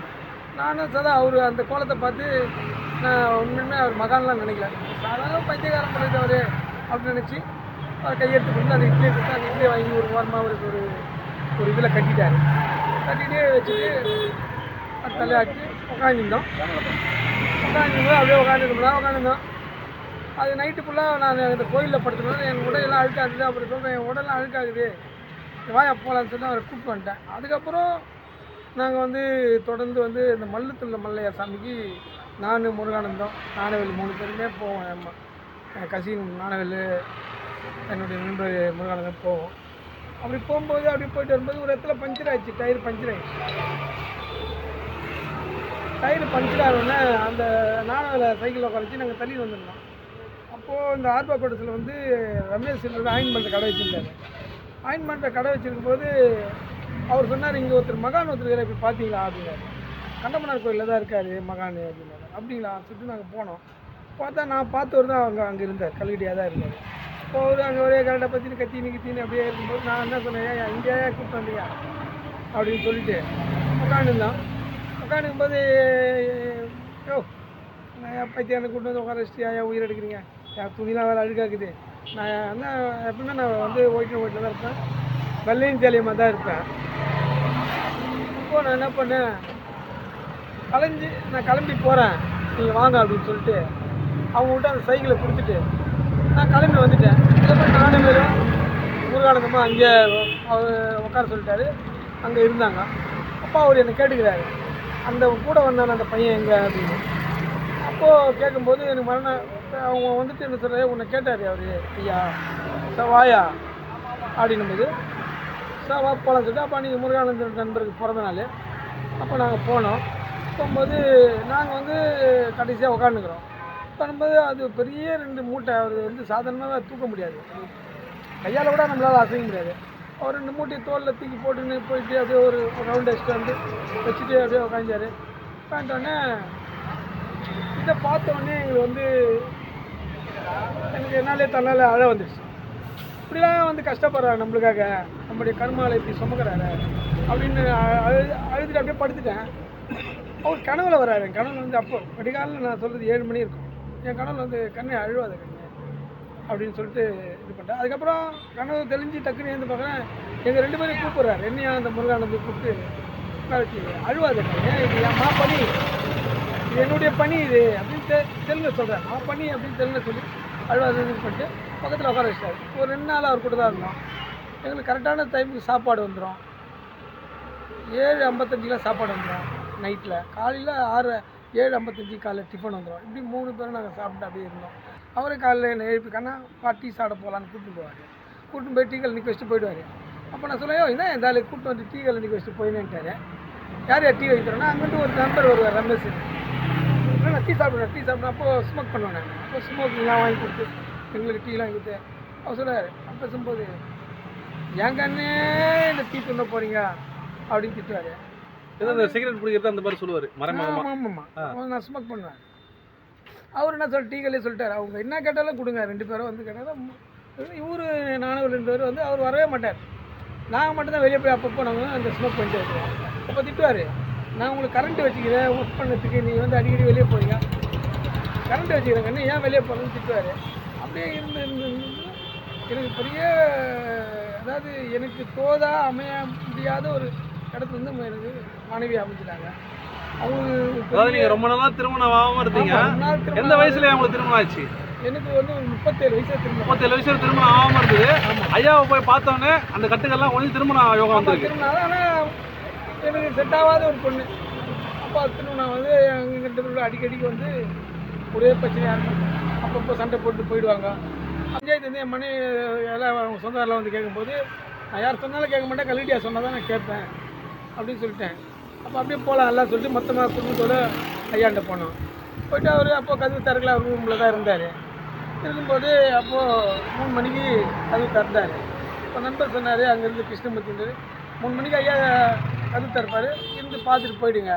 நானும் சதா அவர் அந்த கோலத்தை பார்த்து நான் உண்மையுமே அவர் மகான்லாம் நினைக்கல, சாதாரண பைத்தியகாரம் பண்ணிட்டு அவர் அப்படின்னு நினச்சி அவர் கையெழுத்து கொடுத்து அந்த இட்லியை கொடுத்து அந்த இட்லியை வாங்கி ஒரு வாரமாக அவருக்கு ஒரு இதில் கட்டிட்டார். கட்டிட்டு வச்சுட்டு தலையாட்டி உட்காந்துருந்தோம். அப்படியே உட்காந்துருந்தோம். அது நைட்டு ஃபுல்லாக நான் இந்த கோயிலில் படுத்துனோம். என் உடலெல்லாம் அழுக்காகுது. அப்புறம் சொல்கிறேன், என் உடலாம் அழுக்காகுது, வாயா போகலான்னு சொல்லி அவரை கூப்பிட்டு வந்துட்டேன். அதுக்கப்புறம் நாங்கள் தொடர்ந்து இந்த மல்லுத்துள்ள மல்லையார் சாமிக்கு நான் முருகானந்தம் ஞானவேல் 3 பேருமே போவோம். என் கசின் ஞானவேல் என்னுடைய நண்பர் முருகானந்தம் போவோம். அப்படி போகும்போது அப்படி போயிட்டு வரும்போது ஒரு இடத்துல பஞ்சர் ஆயிடுச்சு, டயர் பஞ்சர் ஆகிடுச்சு. டயர் பஞ்சர் ஆகணுன்னே அந்த ஞானவேலை சைக்கிளில் உட்காந்துச்சு நாங்கள் தள்ளி வந்துருந்தோம். அப்போது இந்த ஆர்பா கோட்டத்தில் ரமேஷ் ஆயின்மெண்ட் கடை வச்சுருந்தாரு. ஆயின்மெண்ட்டை கடை வச்சுருக்கும்போது அவர் சொன்னார், இங்கே மகான் ஒருத்தர் இப்படி பார்த்தீங்களா அப்படின்னாரு. கண்டமனார் கோயிலில் தான் இருக்கார் மகான் அப்படின்னாரு. அப்படிங்களா சொல்லிட்டு நாங்கள் போனோம். பார்த்தா நான் பார்த்தவர் தான் அங்கே இருந்தார், கல்கடியாக தான் இருந்தார். இப்போ அவர் அங்கே ஒரே கரெக்டாக பற்றினு கத்தின்னு அப்படியே இருக்கும்போது நான் என்ன சொன்னேன், இங்கேயா கூப்பிட்டு வந்தீங்க அப்படின்னு சொல்லிட்டு உட்காந்துருந்தான். உட்காந்துக்கும்போது யோ நான் பைத்தியான கூப்பிட்டு வந்து உட்கார வச்சுட்டு ஏன் உயிர் எடுக்கிறீங்க, என் துணிலாம் வேறு அழுக்காக்குது, நான் என்ன எப்படின்னா நான் ஒயிட்டில் தான் இருப்பேன், வெள்ளையும் சேலியமாக தான் இருப்பேன். அப்போது நான் என்ன பண்ணேன், நான் கிளம்பி போகிறேன், நீங்கள் வாங்க அப்படின்னு சொல்லிட்டு அவங்கள்ட்ட அந்த சைக்கிளை கொடுத்துட்டு நான் கிளம்பி வந்துட்டேன். இதுக்கப்புறம் நானும் வேறு முருகானந்தமாக அங்கே அவர் உட்கார சொல்லிட்டாரு. அங்கே இருந்தாங்க. அப்போ அவர் என்னை கேட்டுக்கிறாரு, அந்த கூட வந்தான அந்த பையன் எங்கே அப்படின்னு. அப்போது கேட்கும்போது எனக்கு அவங்க என்ன சொல்கிறாரு, உன்னை கேட்டார் அவர், ஐயா வாயா அப்படின்னும்போது வா போகலான்னு சொல்லிட்டு அப்போ நீங்கள் முருகானந்தன் நண்பருக்கு பிறந்த நாள். அப்போ நாங்கள் போகும்போது நாங்கள் கடைசியாக உட்காந்துக்கிறோம். பண்ணும்போது அது பெரிய 2 மூட்டை அவர் சாதாரணமாக தூக்க முடியாது, கையால் கூட நம்மளால் அசைக்க முடியாது. அவர் 2 மூட்டையை தோலில் தூக்கி போட்டுன்னு போயிட்டு அப்படியே ஒரு ரவுண்ட் அடிச்சுட்டு வச்சுட்டு அப்படியே உட்காந்தார். உட்காந்துட்டோடனே இதை பார்த்தோடனே எங்களுக்கு எனக்கு என்னாலே தன்னால் அழ வந்துடுச்சு. இப்படிலாம் கஷ்டப்படுறாரு நம்மளுக்காக, நம்மளுடைய கர்மாவில் இப்படி சுமக்கிறாரு அப்படின்னு அழுதுட்டு அப்படியே படுத்துட்டேன். அவர் கனவுல வர்றாரு. என் கனவுல அப்போ விடிகாலில் நான் சொல்கிறது 7 மணி இருக்கும். என் கனவுல கண்ணை அழுவாத கண்ணு அப்படின்னு சொல்லிட்டு இது பண்ணிட்டேன். அதுக்கப்புறம் கனவு தெளிஞ்சு டக்குன்னு எழுந்து பார்க்குறேன், எங்கள் 2 பேரையும் கூப்பிட்றாரு. என்னையா அந்த முருகானந்தை கூப்பிட்டு கழிச்சு அழுவாத கண்ணு, இது என் பணி, இது என்னுடைய பணி இது அப்படின்னு தெலுங்கு சொல்கிறேன். பணி அப்படின்னு தெலுங்கு சொல்லி அழுவாதுன்னு பண்ணிட்டு பக்கத்தில் உட்கார வச்சிட்டாரு. ஒரு 2 நாள் அவர் கூட தான் இருந்தோம். எங்களுக்கு கரெக்டான டைமுக்கு சாப்பாடு வந்துடும். 7:55 சாப்பாடு வந்துடும் நைட்டில். காலையில் 7:55 காலையில் டிஃபன் வந்துடும். இப்படி 3 பேரும் நாங்கள் சாப்பிட்டு அப்படியே இருந்தோம். அவரே காலையில் என்னை எழுப்பி கண்ணா டீ சாப்பிட போகலான்னு கூப்பிட்டு போவார். கூப்பிட்டு போய் டீ கல் நிற்க வச்சுட்டு போயிடுவார். அப்போ நான் சொல்லுவேன், என்ன இந்த ஆளு கூப்பிட்டு வந்து டீ கல் நிற்க வச்சுட்டு போயினேன்ட்டார். யார் டீ வைக்கிறோன்னா அங்கிட்டு ஒரு நண்பர் வருவார், ரமேஷ். நான் டீ சாப்பிட்றேன். அப்போது ஸ்மோக் பண்ணுவேன். நான் அப்போ ஸ்மோக்கிங்லாம் வாங்கி கொடுத்து எங்களுக்கு டீலாம் கொடுத்து அவர் சொல்லுவார். அப்போ பேசும்போது என் கண்ணே இந்த டீ துண்ண போகிறீங்க அப்படின்னு திட்டுவார். இந்த சிகரெட் பிடிக்கிறது அந்த மாதிரி சொல்லுவார். ஆமாம், நான் ஸ்மோக் பண்ணுவேன். அவர் என்ன டீகளே சொல்லிட்டார், அவங்க என்ன கேட்டாலும் கொடுங்க. 2 பேரும் கேட்டாலும் இவர் நானும் 2 பேர் அவர் வரவே மாட்டார். நாங்கள் மட்டும்தான் வெளியே போய் அப்பப்போ நாங்கள் அந்த ஸ்மோக் பண்ணிட்டு வச்சுருவோம். அப்போ திட்டுவார், நான் உங்களுக்கு கரண்ட்டு வச்சுக்கிறேன் ஒர்க் பண்ணதுக்கு, நீங்கள் அடிக்கடி வெளியே போகிறீங்க, கரண்ட்டு வச்சுக்கிறேன் கண்ணு, ஏன் வெளியே போகிறேன்னு திட்டுவார். அப்படியே இருந்து எனக்கு பெரிய, அதாவது எனக்கு தோதா அமைய முடியாத ஒரு இடத்துல எனக்கு மனைவி அமைச்சிட்டாங்க. அவங்க ரொம்ப நாளா திருமணம் ஆகாம இருந்தீங்க. எந்த வயசுல உங்களுக்கு திருமணம் ஆச்சு? எனக்கு 37 வயசுல திருமணம். 37 வயசுல திருமணம் ஆகாம இருந்தது. ஐயாவை போய் பார்த்தோன்னே அந்த கட்டுக்கெல்லாம் ஒன்றும் திருமணம் யோகம் வந்துருக்கு. ஆனால் எனக்கு செட் ஆகாத ஒரு பொண்ணு. அப்போ திருமணம் எங்கள் 2 பேரும் அடிக்கடிக்கு ஒரே பிரச்சனையாக இருக்கும். அப்பப்போ சண்டை போட்டு போயிடுவாங்க. பஞ்சாயத்து என் மனைவி எல்லாம் அவங்க சொந்தக்காரெல்லாம் கேட்கும்போது நான் யார் சொன்னாலும் கேட்க மாட்டேன், கல்விட்டியா சொன்னால் தான் நான் கேட்பேன் அப்படின்னு சொல்லிட்டேன். அப்போ அப்படியே போகலாம் எல்லாம் சொல்லிட்டு மொத்தமாக குடும்பத்தோடு ஐயாண்ட போனோம். போய்ட்டு அவர் அப்போ கதவு திறக்கல, அவர் ரூமில் தான் இருந்தார். இருக்கும்போது அப்போது 3 மணிக்கு கதவு திறந்தார். இப்போ நண்பர் சொன்னார் அங்கேருந்து கிருஷ்ணமூர்த்தி 3 மணிக்கு ஐயா கதவு திறப்பார், இருந்து பார்த்துட்டு போயிடுங்க,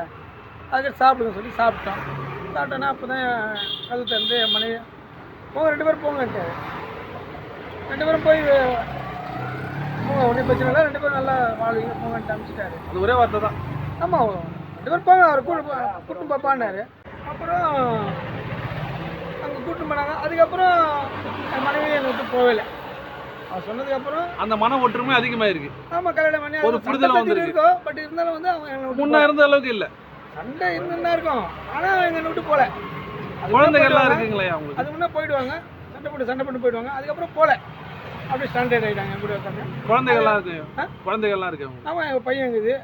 அதுக்கு சாப்பிடுங்க சொல்லி சாப்பிட்டோன்னா அப்போ தான் கதவு திறந்து என் மனைவி போங்க 2 பேரும் போங்கன்ட்டார். 2 பேரும் போய் போங்க, ஒன்றும் பிரச்சனை இல்லை, 2 பேரும் நல்லா வாழ்வீங்க போங்கன்ட்டு அனுப்பிச்சிட்டாரு. அது ஒரே வார்த்தை தான். ஆமாம், 2 பேரும் போங்க, அவர் கூட்டும் பாப்பான்னாரு. அப்புறம் அங்கே கூட்டும் போனாங்க. அதுக்கப்புறம் என் மனைவி என்னை விட்டு போகலை. அவர் சொன்னதுக்கப்புறம் அந்த மன ஒற்றுமை அதிகமாயிருக்கு. ஆமாம், கல்யாணம் பண்ணி ஒரு புரிதல் வந்துருக்கு. இருக்கோம். பட் இருந்தாலும் வந்து அவங்க என்னை விட்டு முன்ன இருந்த அளவுக்கு இல்லை. சண்டை இருந்துதான் இருக்கும், ஆனால் என்னை விட்டு போகல. குழந்தைகள்லாம் இருக்குங்களே அவங்களுக்கு. அது முன்னே போயிடுவாங்க, சண்டை போட்டு போயிடுவாங்க. அதுக்கப்புறம் போகல, அப்படியே ஸ்டாண்டர்ட் ஆகிட்டாங்க என் கூட உட்காந்து. குழந்தைகள்லாம் இருக்கு அவங்க. ஆமாம், எங்கள் பையன் இருக்குது.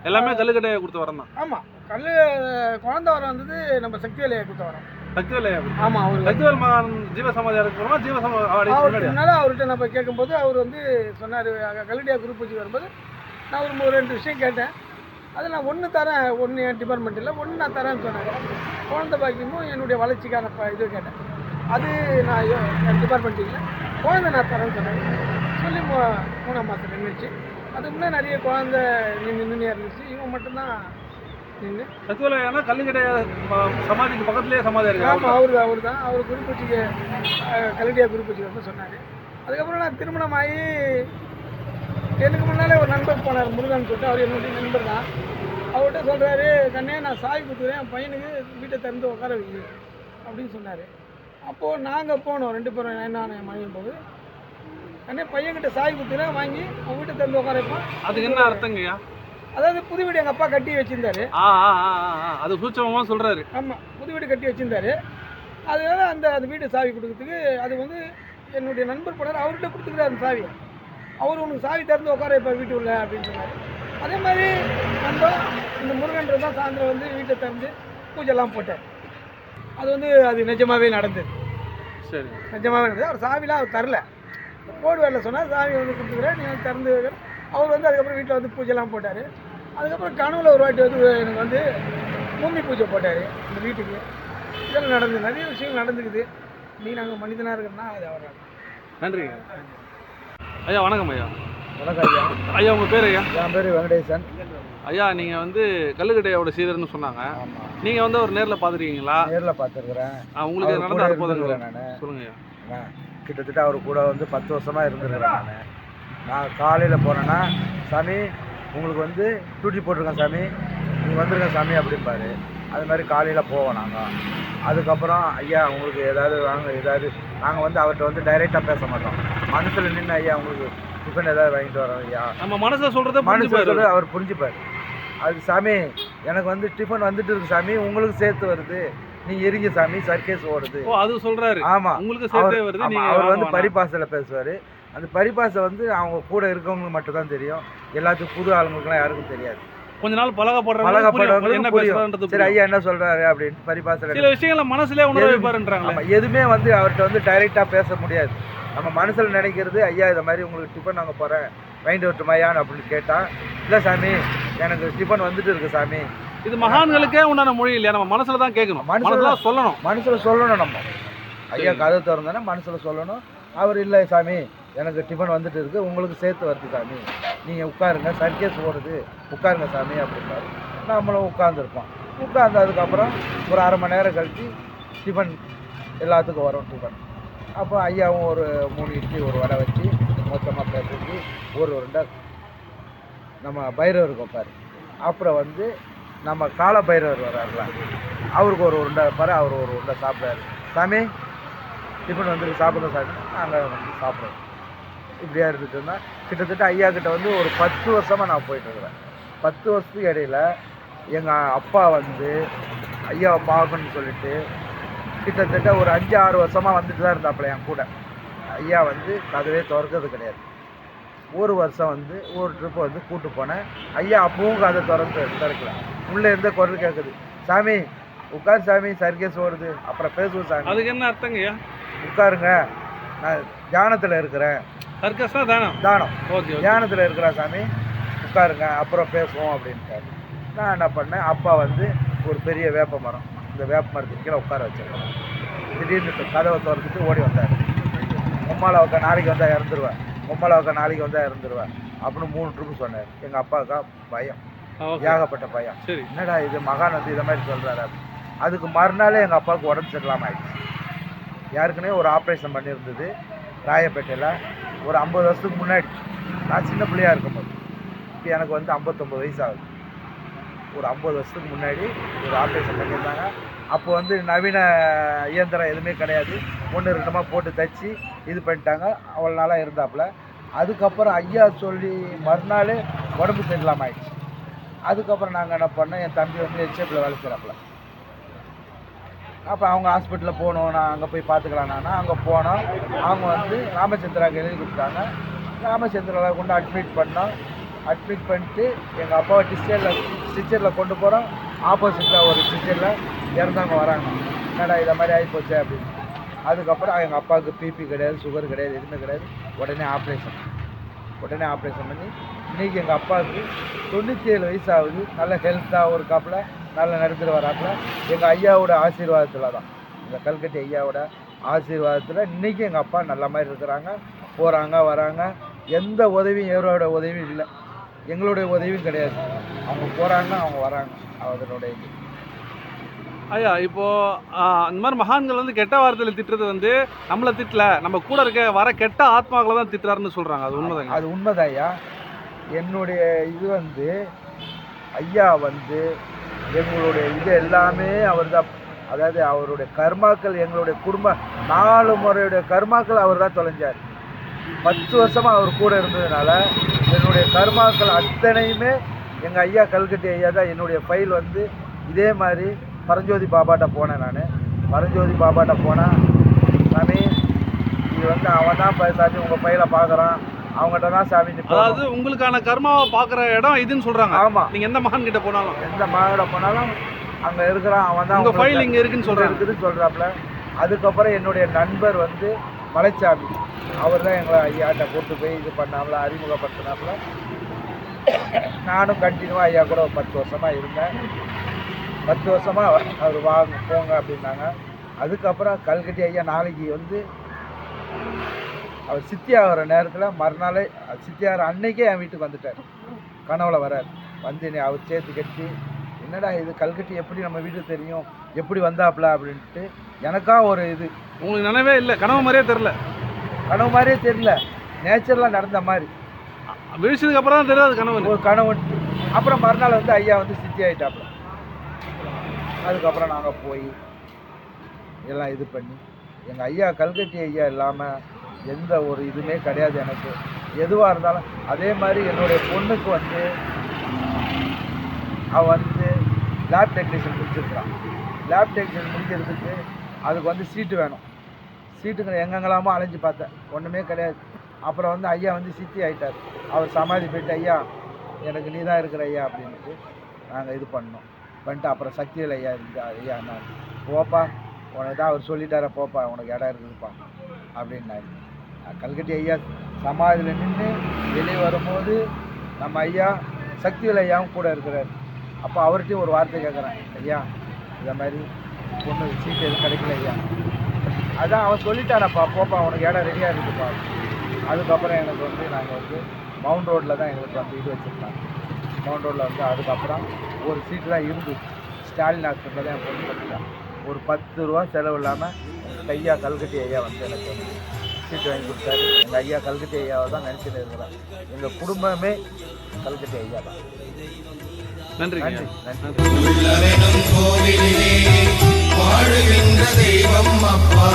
எல்லாமே கல்லுக்கட்டையை கொடுத்து வரணும். ஆமாம், குழந்தை வரம் வந்தது நம்ம சக்திவேலையை கொடுத்து வரோம். சக்திவேலையா? ஆமாம், அவர் சக்திவேல் மகன் ஜீவசமாதியா இருக்கிறோமா? அவர்கிட்ட அவர்கிட்ட நம்ம கேட்கும்போது அவர் வந்து சொன்னார், கல்லுடியா குரூப் பூஜை வரும்போது நான் ஒரு 2 விஷயம் கேட்டேன். அது நான் 1 தரேன், 1 என் டிபார்ட்மெண்ட்டில் 1 நான் தரேன்னு சொன்னாங்க. குழந்தை பாக்கியமும் என்னுடைய வளர்ச்சிக்கான இது கேட்டேன். அது நான் என் டிபார்ட்மெண்ட்டில் குழந்தை நான் தரேன்னு சொன்னாங்க. சொல்லி 3ஆம் மாதம் நின்றுச்சு. அதுக்கு முன்னே நிறைய குழந்தை நின்று இருந்துச்சு. இவன் மட்டும்தான் நின்று. சக்திவேலையா கல்லுக்கட்டை சமாதிக்கு பக்கத்துலேயே சமாதியா இருக்கு. ஆமாம், அவர் தான். அவர் குருப்பூச்சிக்கு கல்லுடியா குருப்பூச்சிக்கு வந்து சொன்னார். அதுக்கப்புறம் நான் திருமணம் ஆகி எனக்கு முன்னாலே ஒரு நண்பர் போனார், முருகன் சொல்லிட்டு. அவர் என்னுடைய நண்பர் தான். அவர்கிட்ட சொல்கிறாரு, கண்ணே நான் சாய் குத்துறேன், என் பையனுக்கு வீட்டை திறந்து உட்கார வைக்க அப்படின்னு சொன்னார். அப்போது நாங்கள் போனோம் 2 பேரும், நான் என் மனைவி போது. கண்ணே பையன்கிட்ட சாய் குத்துறேன், வாங்கி அவன் வீட்டை திறந்து உட்கார வைப்பான். அதுக்கு என்ன அர்த்தங்கய்யா? அதாவது புது வீடு எங்கள் அப்பா கட்டி வச்சுருந்தாரு. அது சூட்சமாக சொல்கிறாரு. ஆமாம், புது வீடு கட்டி வச்சுருந்தாரு. அதனால அந்த வீடு சாவி கொடுக்கறதுக்கு அது வந்து என்னுடைய நண்பர் போனார், அவர்கிட்ட கொடுத்துக்கிறாரு அந்த சாவி. அவர் உனக்கு சாவி திறந்து உட்கார இப்போ வீட்டு உள்ள அப்படின்னு சொன்னார். அதே மாதிரி நம்ம இந்த முருகன்றது தான் சாயந்தரம் வந்து வீட்டை திறந்து பூஜைலாம் போட்டார். அது வந்து அது நிஜமாகவே நடந்தது. சரி, நிஜமாகவே நடந்தது. அவர் சாவிலாம் அவர் தரல, போடு வேலை சொன்னார், சாவி வந்து கொடுத்துக்கிறேன், நீ வந்து திறந்து. அவர் வந்து அதுக்கப்புறம் வீட்டில் வந்து பூஜைலாம் போட்டார். அதுக்கப்புறம் கனவுல ஒரு வாட்டி வந்து எனக்கு வந்து பூமி பூஜை போட்டார் இந்த வீட்டுக்கு. இதெல்லாம் நடந்தது, நிறைய விஷயங்கள் நடந்துக்குது. நீ நாங்கள் மனிதனாக இருக்கிறோன்னா அது அவர். நன்றிங்க ஐயா. வணக்கம் ஐயா. வணக்கம் ஐயா. ஐயா உங்கள் பேர் ஐயா? என் பேர் வெங்கடேசன். ஐயா நீங்கள் வந்து கல்லுக்கட்டையோட சீடர்னு சொன்னாங்க. நீங்கள் வந்து அவர் நேரில் பார்த்துருக்கீங்களா? நேரில் பார்த்துருக்குறேன். உங்களுக்கு நடந்த அற்புதங்கள் நான் சொல்லுங்க ஐயா. கிட்டத்தட்ட அவர் கூட வந்து 10 வருஷமாக இருந்துருக்கிறேன். நான் காலையில் போனேன்னா, சாமி உங்களுக்கு வந்து டியூட்டி போட்டிருக்கேன் சாமி, நீங்கள் வந்துருங்க சாமி அப்படிம்பாரு. அது மாதிரி காலையில் போவோம் நாங்கள். அதுக்கப்புறம் ஐயா உங்களுக்கு ஏதாவது வாங்க, ஏதாவது நாங்கள் வந்து அவர்கிட்ட வந்து டைரெக்டாக பேச மாட்டோம். மனசில் நின்று ஐயா உங்களுக்கு டிஃபன் ஏதாவது வாங்கிட்டு வரோம் ஐயா, நம்ம மனசில் சொல்கிறத மனசில் அவர் புரிஞ்சுப்பார். அது சாமி எனக்கு வந்து டிஃபன் வந்துட்டு இருக்கு சாமி, உங்களுக்கு சேர்த்து வருது, நீங்கள் இருங்க சாமி, சர்க்கேஸ் ஓடுது. அது சொல்கிறாரு. ஆமாம், உங்களுக்கு சேர்த்தே வருது. அவர் வந்து பரிபாசையில் பேசுவார். அந்த பரிபாசை வந்து அவங்க கூட இருக்கவங்களுக்கு மட்டும் தான் தெரியும், எல்லாத்துக்கும் புது ஆளுங்களுக்குலாம் யாருக்கும் தெரியாது. கொஞ்ச நாள் பழகப்படுறவங்க என்ன புரியும், சரி ஐயா என்ன சொல்றாரு அப்படின்னு பரிபாசையில் சில விஷயங்களை மனசுலேயே உணர வைப்பாருன்றாங்க. எதுவுமே வந்து அவர்கிட்ட வந்து டைரெக்டாக பேச முடியாது. நம்ம மனசில் நினைக்கிறது, ஐயா இதை மாதிரி உங்களுக்கு டிஃபன் நாங்கள் போகிறேன் வாங்கிட்டு வரட்டுமாயான்னு அப்படின்னு கேட்டால், இல்லை சாமி எனக்கு டிஃபன் வந்துட்டு இருக்கு சாமி. இது மகான்களுக்கே உண்டான மொழி இல்லையா? நம்ம மனசில் தான் கேட்கணும், மனசில் சொல்லணும். மனசில் சொல்லணும். நம்ம ஐயா கதை திறந்தோன்னா மனசில் சொல்லணும். அவர் இல்லை சாமி எனக்கு டிஃபன் வந்துட்டு இருக்குது, உங்களுக்கு சேர்த்து வருது சாமி, நீங்கள் உட்காருங்க, சர்க்கேஸ் ஓடுது, உட்காருங்க சாமி அப்படின்னாரு. நம்மளும் உட்காந்துருப்போம். உட்காந்ததுக்கப்புறம் ஒரு 1/2 மணி நேரம் கழித்து டிஃபன் எல்லாத்துக்கும் வரும் டிஃபன். அப்போ ஐயாவும் ஒரு 3 இட்லி ஒரு வடை வச்சு மொத்தமாக பேசி ஒரு உருண்டை நம்ம பைரவருக்கு வைப்பார். அப்புறம் வந்து நம்ம கால பைரவர் வர்றாருல, அவருக்கு ஒரு உருண்டை வைப்பார். அவர் ஒரு உருண்டை சாப்பிட்றாரு. சாமி டிஃபன் வந்து சாப்பிட்றோம் சாமி, நாங்கள் வந்து சாப்பிட்றோம். இப்படியா இருந்துச்சுன்னா கிட்டத்தட்ட ஐயா கிட்ட வந்து ஒரு 10 வருஷமாக நான் போயிட்டுருக்குறேன். 10 வருஷத்துக்கு இடையில எங்கள் அப்பா வந்து ஐயாவை பார்க்கணுன்னு சொல்லிட்டு கிட்டத்தட்ட ஒரு 5-6 வருஷமாக வந்துட்டு தான் இருந்தாப்புல என் கூட. ஐயா வந்து கதவே திறக்கிறது கிடையாது. ஒரு வருஷம் வந்து ஒரு ட்ரிப்பு வந்து கூப்பிட்டு போனேன். ஐயா அப்பவும் கதை திறக்கல. உள்ளே இருந்த குரல் கேட்குது, சாமி உட்கார் சாமி, சர்க்கேஸ் ஓடுது, அப்புறம் பேசுவோம் சாமி. அதுக்கு என்ன அர்த்தங்கய்யா? உட்காருங்க, நான் தியானத்தில் இருக்கிறேன். சர்க்கஸ்னா தானம்? தானம். ஓகே, தியானத்தில் இருக்கிறேன் சாமி, உட்காருங்க அப்புறம் பேசுவோம் அப்படின்ட்டாரு. நான் என்ன பண்ணேன், அப்பா வந்து ஒரு பெரிய வேப்ப மரம், இந்த வேப்ப மரத்துக்கு கீழே உட்கார வச்சிருக்கேன். திடீர்னு கதவை திறந்துட்டு ஓடி வந்தார். உம்மால நாளைக்கு வந்தால் இறந்துருவேன், பொம்மலாவுக்கு நாளைக்கு வந்தால் இறந்துருவேன் அப்படின்னு 3 ட்ரிப்பு சொன்னார். எங்கள் அப்பாவுக்கா பயம், ஏகப்பட்ட பயம். சரி. என்னடா இது மகான் வந்து இதை மாதிரி சொல்கிறாரு. அதுக்கு மறுநாளே எங்கள் அப்பாவுக்கு உடம்பு சரியில்லாமல் ஆயிடுச்சு. யாருக்குன்னே ஒரு ஆப்ரேஷன் பண்ணியிருந்தது ராயப்பேட்டையில் ஒரு 50 வருஷத்துக்கு முன்னாடி. நான் சின்ன பிள்ளையாக இருக்கும்போது. இப்போ எனக்கு வந்து 59 வயசு ஆகுது. ஒரு 50 வருஷத்துக்கு முன்னாடி ஒரு ஆப்ரேஷன் பண்ணியிருந்தாங்க. அப்போ வந்து நவீன இயந்திரம் எதுவுமே கிடையாது. 1-2 போட்டு தச்சு இது பண்ணிட்டாங்க. அவ்வளோ நாளாக இருந்தாப்புல. அதுக்கப்புறம் ஐயா சொல்லி மறுநாள் உடம்பு சரியில்லாமல் ஆயிடுச்சு. அதுக்கப்புறம் நாங்கள் என்ன பண்ணோம், என் தம்பி வந்து ஹெச்எஃப்ல வேலை செய்கிறாப்புல. அப்போ அவங்க ஹாஸ்பிட்டலில் போகணும், நான் அங்கே போய் பார்த்துக்கலான்னா அங்கே போனோம். அவங்க வந்து ராமச்சந்திராவுக்கு எழுதி கொடுத்தாங்க. ராமச்சந்திராவில் கொண்டு அட்மிட் பண்ணோம். அட்மிட் பண்ணிட்டு எங்கள் அப்பாவை ஸ்டிச்சரில் கொண்டு போகிறோம். ஆப்போசிட்டில் ஒரு ஸ்டிச்சரில் இறந்தவங்க வராங்க. என்னடா இதை மாதிரி ஆகிப்போச்சு அப்படின்னு. அதுக்கப்புறம் எங்கள் அப்பாவுக்கு பிபி கிடையாது, சுகர் கிடையாது, எதுவுமே கிடையாது. உடனே ஆப்ரேஷன் பண்ணி இன்றைக்கி எங்கள் அப்பாவுக்கு 97 வயசு ஆகுது. நல்ல ஹெல்த்தாக ஒரு காப்பில் நல்ல நடத்துகிற வராப்புல. எங்கள் ஐயாவோட ஆசீர்வாதத்தில் தான், எங்கள் கல்கட்டி ஐயாவோட ஆசீர்வாதத்தில் இன்றைக்கி எங்கள் அப்பா நல்ல மாதிரி இருக்கிறாங்க, போகிறாங்க வராங்க. எந்த உதவியும் இவரோட உதவியும் இல்லை, எங்களுடைய உதவியும் கிடையாது. அவங்க போகிறாங்க, அவங்க வராங்க. அதனுடைய இது ஐயா இப்போ இந்த மாதிரி மகான்கள் வந்து கெட்ட வார்த்தையில் திட்டுறது வந்து நம்மளை திட்டல, நம்ம கூட இருக்க வர கெட்ட ஆத்மாக்களை தான் திட்டுறாருன்னு சொல்கிறாங்க. அது உண்மைதாங்க? அது உண்மைதான் ஐயா. என்னுடைய இது வந்து ஐயா வந்து எங்களுடைய இது எல்லாமே அவர் தான். அதாவது அவருடைய கர்மாக்கள், எங்களுடைய குடும்ப 4 முறையுடைய கர்மாக்கள் அவர் தான் தொலைஞ்சார். 10 வருஷமாக அவர் கூட இருந்ததுனால என்னுடைய கர்மாக்கள் அத்தனையுமே எங்கள் ஐயா கல்கட்டி ஐயா தான். என்னுடைய ஃபைல் வந்து இதே மாதிரி பரஞ்சோதி பாபாட்ட போனேன். நான் பரஞ்சோதி பாபாட்ட போனேன். சாமி இது வந்து அவன் தான் சாமி உங்கள் ஃபைலை பார்க்குறான், அவங்ககிட்ட தான் சாமி. அதாவது உங்களுக்கான கர்மாவை பார்க்குற இடம் இதுன்னு சொல்கிறாங்க. ஆமாம், நீங்கள் எந்த மகான் கிட்ட போனாலும், எந்த மகான்கிட்ட போனாலும் அங்கே இருக்கிறான், அவன் தான் உங்கள் ஃபைல் இங்கே இருக்குன்னு இருக்குதுன்னு சொல்கிறாப்புல. அதுக்கப்புறம் என்னுடைய நண்பர் வந்து மலைச்சாமி, அவர் தான் எங்களை ஐயாட்ட கூட்டு போய் இது பண்ணாப்புல, அறிமுகப்படுத்தினாப்புல. நானும் கண்டினியூவாக ஐயா கூட ஒரு 10 வருஷமாக இருந்தேன். 10 வருஷமாக அவர் வாங்க போங்க அப்படின்னாங்க. அதுக்கப்புறம் கல்கட்டி ஐயா நாளைக்கு வந்து அவர் சித்தி ஆகிற நேரத்தில் மறுநாளே சித்தி ஆகிற அன்னைக்கே என் வீட்டுக்கு வந்துட்டார். கனவுல வரார். வந்து அவர் சேர்த்து கட்டி, என்னடா இது கல்கட்டி எப்படி நம்ம வீட்டுக்கு தெரியும், எப்படி வந்தாப்புல அப்படின்ட்டு எனக்கா ஒரு இது. உங்களுக்கு நினைவே இல்லை, கனவு மாதிரியே தெரில? கனவு மாதிரியே தெரியல, நேச்சுரலாக நடந்த மாதிரி. விழிச்சதுக்கு அப்புறம் தான் தெரியாது கனவு ஒரு கனவு. அப்புறம் மறுநாள் வந்து ஐயா வந்து சித்தி ஆகிட்டாப்புல. அதுக்கப்புறம் நாங்கள் போய் எல்லாம் இது பண்ணி, எங்கள் ஐயா கல்கட்டி ஐயா இல்லாமல் எந்த ஒரு இதுவுமே கிடையாது எனக்கு. எதுவாக இருந்தாலும் அதே மாதிரி என்னுடைய பொண்ணுக்கு வந்து அவள் வந்து லேப் டெக்னீஷியன் முடிச்சிருக்கிறான். லேப் டெக்னீஷியன் முடிக்கிறதுக்கு அதுக்கு வந்து சீட்டு வேணும். சீட்டுங்க எங்கெங்கெல்லாமோ அலைஞ்சு பார்த்தேன், ஒன்றுமே கிடையாது. அப்புறம் வந்து ஐயா வந்து சித்தி ஆகிட்டார். அவர் சமாதி போயிட்டு, ஐயா எனக்கு நீ தான் இருக்கிற ஐயா அப்படின்ட்டு நாங்கள் இது பண்ணோம். பண்ணிட்டு அப்புறம் சக்தியில் ஐயா இருக்குது. ஐயா என்ன போப்பா, உனக்கு தான் அவர் சொல்லிட்டார, போப்பா உனக்கு இடம் இருக்குதுப்பா அப்படின்னாரு. கல்கட்டி ஐயா சமாதியில் நின்று வெளியே வரும்போது நம்ம ஐயா சக்தியில் ஐயாவும் கூட இருக்கிறார். அப்போ அவர்கிட்டையும் ஒரு வார்த்தை கேட்குறேன், ஐயா இதை மாதிரி பொண்ணு சீட்டு எதுவும் கிடைக்கல ஐயா. அதான் அவன் சொல்லிட்டானப்பா, போப்பா உனக்கு இடம் ரெடியாக இருக்குதுப்பா. அதுக்கப்புறம் எனக்கு வந்து நாங்கள் வந்து மவுண்ட் ரோட்டில் தான் எங்களுக்கு வந்து இது வச்சுருந்தாங்க. மவுண்ட் ரோட்டில் வந்து அதுக்கப்புறம் ஒரு சீட்டு தான் இருந்துச்சு. ஸ்டாலின் ஹாஸ்பிட்டலில் தான் என் பொண்ணு கட்டிட்டான். ஒரு 10 ரூபா செலவு இல்லாமல் எங்கள் ஐயா கல்கட்டி ஐயா வந்து எனக்கு வந்து சீட்டு வாங்கி கொடுத்தாரு. எங்கள் ஐயா கல்கட்டி ஐயாவை தான் நினச்சிட்டு இருக்கிறேன். எங்கள் குடும்பமே கல்கட்டி ஐயா தான். நன்றி நன்றி கோவிலிலே வாழுகின்ற தெய்வம் அப்பா.